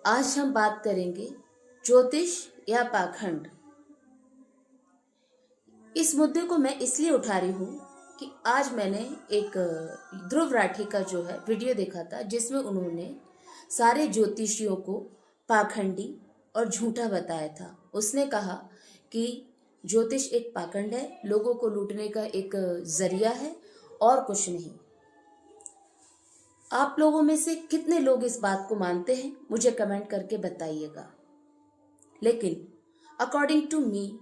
आज हम बात करेंगे ज्योतिष या पाखंड। इस मुद्दे को मैं इसलिए उठा रही हूँ कि आज मैंने एक ध्रुव राठी का जो है वीडियो देखा था, जिसमें उन्होंने सारे ज्योतिषियों को पाखंडी और झूठा बताया था। उसने कहा कि ज्योतिष एक पाखंड है, लोगों को लूटने का एक जरिया है और कुछ नहीं। आप लोगों में से कितने लोग इस बात को मानते हैं, मुझे कमेंट करके बताइएगा। लेकिन अकॉर्डिंग टू मी,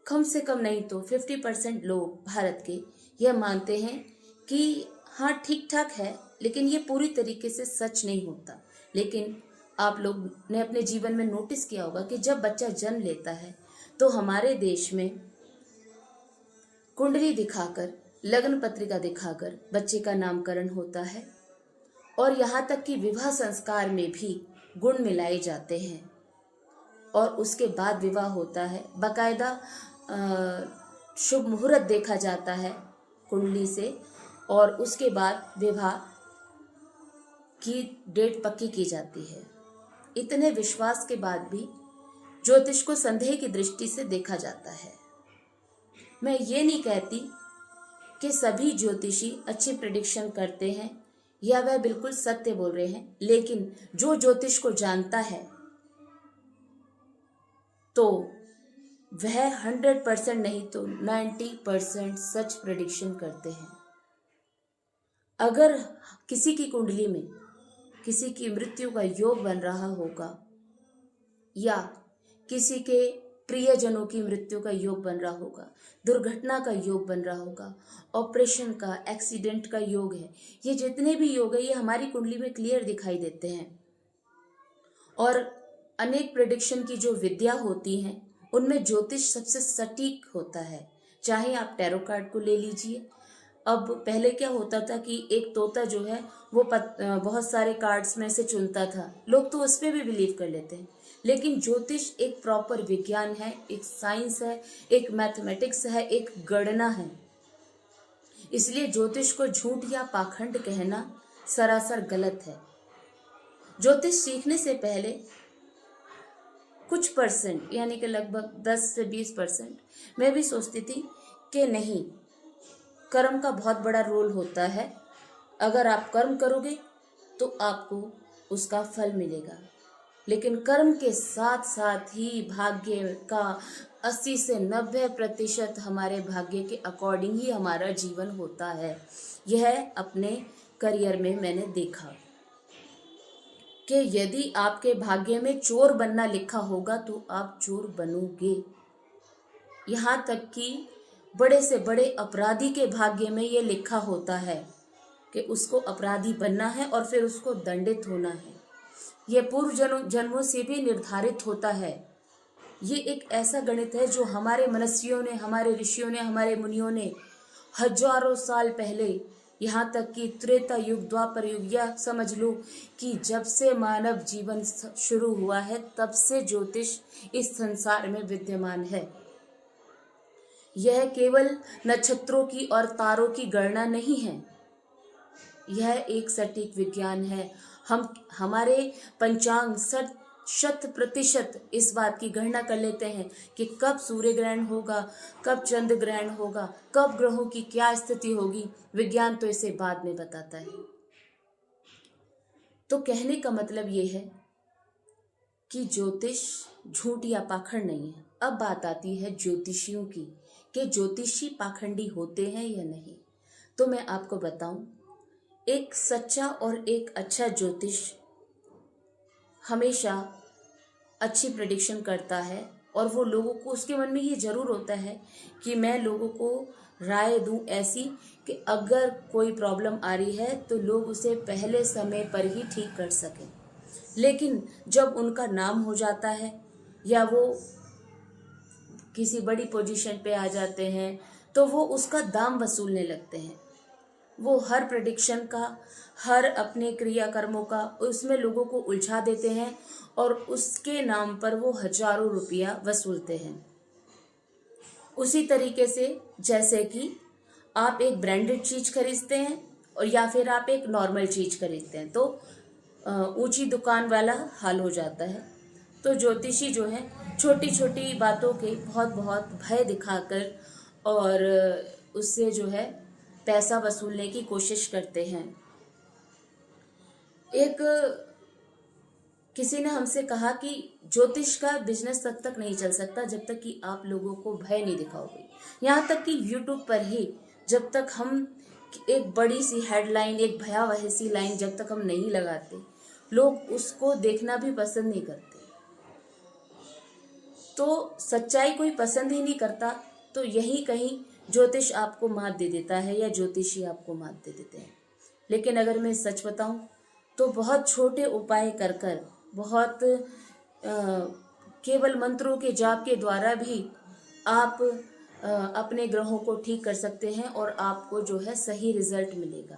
कम से कम नहीं तो 50% लोग भारत के यह मानते हैं कि हाँ ठीक ठाक है, लेकिन ये पूरी तरीके से सच नहीं होता। लेकिन आप लोग ने अपने जीवन में नोटिस किया होगा कि जब बच्चा जन्म लेता है तो हमारे देश में कुंडली दिखाकर, लग्न पत्रिका दिखाकर बच्चे का नामकरण होता है और यहाँ तक कि विवाह संस्कार में भी गुण मिलाए जाते हैं और उसके बाद विवाह होता है। बाकायदा शुभ मुहूर्त देखा जाता है कुंडली से और उसके बाद विवाह की डेट पक्की की जाती है। इतने विश्वास के बाद भी ज्योतिष को संदेह की दृष्टि से देखा जाता है। मैं ये नहीं कहती कि सभी ज्योतिषी अच्छी प्रेडिक्शन करते हैं या वह बिल्कुल सत्य बोल रहे हैं, लेकिन जो ज्योतिष को जानता है तो वह 100% नहीं तो 90% सच प्रेडिक्शन करते हैं। अगर किसी की कुंडली में किसी की मृत्यु का योग बन रहा होगा या किसी के प्रियजनों की मृत्यु का योग बन रहा होगा, दुर्घटना का योग बन रहा होगा, ऑपरेशन का, एक्सीडेंट का योग है, ये जितने भी योग है ये हमारी कुंडली में क्लियर दिखाई देते हैं। और अनेक प्रेडिक्शन की जो विद्या होती हैं उनमें ज्योतिष सबसे सटीक होता है। चाहे आप टैरो कार्ड को ले लीजिए। अब पहले क्या होता था कि एक तोता जो है वो बहुत सारे कार्ड्स में से चुनता था, लोग तो उस पर भी बिलीव कर लेते हैं। लेकिन ज्योतिष एक प्रॉपर विज्ञान है, एक साइंस है, एक मैथमेटिक्स है, एक गणना है। इसलिए ज्योतिष को झूठ या पाखंड कहना सरासर गलत है। ज्योतिष सीखने से पहले कुछ परसेंट यानी कि लगभग 10 से 20% मैं भी सोचती थी कि नहीं, कर्म का बहुत बड़ा रोल होता है। अगर आप कर्म करोगे तो आपको उसका फल मिलेगा, लेकिन कर्म के साथ साथ ही भाग्य का 80 से 90% हमारे भाग्य के अकॉर्डिंग ही हमारा जीवन होता है। यह अपने करियर में मैंने देखा कि यदि आपके भाग्य में चोर बनना लिखा होगा तो आप चोर बनोगे। यहाँ तक कि बड़े से बड़े अपराधी के भाग्य में ये लिखा होता है कि उसको अपराधी बनना है और फिर उसको दंडित होना है। ये पूर्व जन्मों से भी निर्धारित होता है। ये एक ऐसा गणित है जो हमारे मनस्वियों ने, हमारे ऋषियों ने, हमारे मुनियों ने हजारों साल पहले, यहाँ तक कि त्रेता युग, द्वापर युग, या समझ लो कि जब से मानव जीवन शुरू हुआ है तब से ज्योतिष इस संसार में विद्यमान है। यह केवल नक्षत्रों की और तारों की गणना नहीं है, यह एक सटीक विज्ञान है। हमारे पंचांग 100% इस बात की गणना कर लेते हैं कि कब सूर्य ग्रहण होगा, कब चंद्र ग्रहण होगा, कब ग्रहों की क्या स्थिति होगी। विज्ञान तो इसे बाद में बताता है। तो कहने का मतलब ये है कि ज्योतिष झूठ या पाखंड नहीं है। अब बात आती है ज्योतिषियों की कि ज्योतिषी पाखंडी होते हैं या नहीं। तो मैं आपको बताऊं, एक सच्चा और एक अच्छा ज्योतिष हमेशा अच्छी प्रेडिक्शन करता है और वो लोगों को, उसके मन में ये जरूर होता है कि मैं लोगों को राय दूं ऐसी कि अगर कोई प्रॉब्लम आ रही है तो लोग उसे पहले समय पर ही ठीक कर सकें। लेकिन जब उनका नाम हो जाता है या वो किसी बड़ी पोजीशन पे आ जाते हैं तो वो उसका दाम वसूलने लगते हैं। वो हर प्रेडिक्शन का, हर अपने क्रियाकर्मों का उसमें लोगों को उलझा देते हैं और उसके नाम पर वो हजारों रुपया वसूलते हैं। उसी तरीके से जैसे कि आप एक ब्रांडेड चीज खरीदते हैं और या फिर आप एक नॉर्मल चीज खरीदते हैं, तो ऊंची दुकान वाला हाल हो जाता है। तो ज्योतिषी जो है छोटी छोटी बातों के बहुत बहुत भय दिखाकर और उससे जो है पैसा वसूलने की कोशिश करते हैं। एक किसी ने हमसे कहा कि ज्योतिष का बिजनेस तब तक नहीं चल सकता जब तक कि आप लोगों को भय नहीं दिखाओगे। यहाँ तक कि यूट्यूब पर ही जब तक हम एक बड़ी सी हेडलाइन, एक भयावह सी लाइन जब तक हम नहीं लगाते, लोग उसको देखना भी पसंद नहीं करते। तो सच्चाई कोई पसंद ही नहीं करता, तो यही कहीं ज्योतिष आपको मात दे देता है या ज्योतिषी आपको मात दे देते हैं। लेकिन अगर मैं सच बताऊं तो बहुत छोटे उपाय कर कर, बहुत केवल मंत्रों के जाप के द्वारा भी आप अपने ग्रहों को ठीक कर सकते हैं और आपको जो है सही रिजल्ट मिलेगा।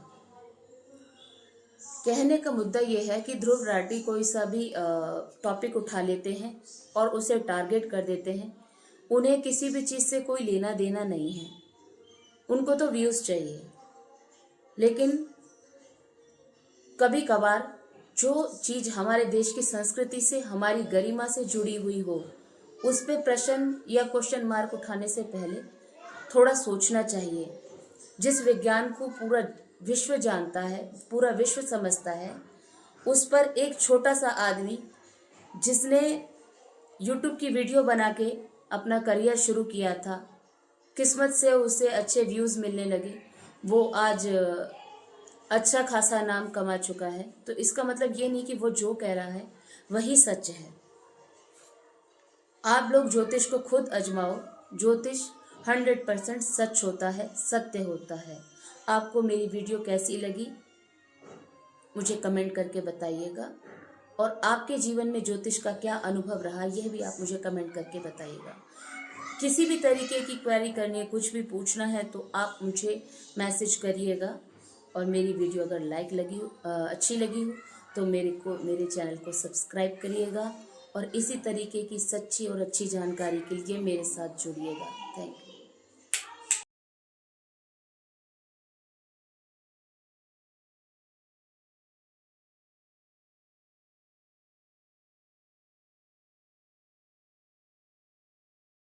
कहने का मुद्दा यह है कि ध्रुव राठी कोई सा भी टॉपिक उठा लेते हैं और उसे टारगेट कर देते हैं। उन्हें किसी भी चीज़ से कोई लेना देना नहीं है, उनको तो व्यूज़ चाहिए। लेकिन कभी कभार जो चीज़ हमारे देश की संस्कृति से, हमारी गरिमा से जुड़ी हुई हो, उस पे प्रश्न या क्वेश्चन मार्क उठाने से पहले थोड़ा सोचना चाहिए। जिस विज्ञान को पूरा विश्व जानता है, पूरा विश्व समझता है, उस पर एक छोटा सा आदमी जिसने यूट्यूब की वीडियो बना के अपना करियर शुरू किया था, किस्मत से उसे अच्छे व्यूज़ मिलने लगे, वो आज अच्छा खासा नाम कमा चुका है। तो इसका मतलब ये नहीं कि वो जो कह रहा है वही सच है। आप लोग ज्योतिष को खुद आजमाओ। ज्योतिष 100% सच होता है, सत्य होता है। आपको मेरी वीडियो कैसी लगी मुझे कमेंट करके बताइएगा, और आपके जीवन में ज्योतिष का क्या अनुभव रहा यह भी आप मुझे कमेंट करके बताइएगा। किसी भी तरीके की क्वेरी करनी है, कुछ भी पूछना है तो आप मुझे मैसेज करिएगा। और मेरी वीडियो अगर अच्छी लगी हो तो मेरे चैनल को सब्सक्राइब करिएगा और इसी तरीके की सच्ची और अच्छी जानकारी के लिए मेरे साथ जुड़िएगा। Thank you.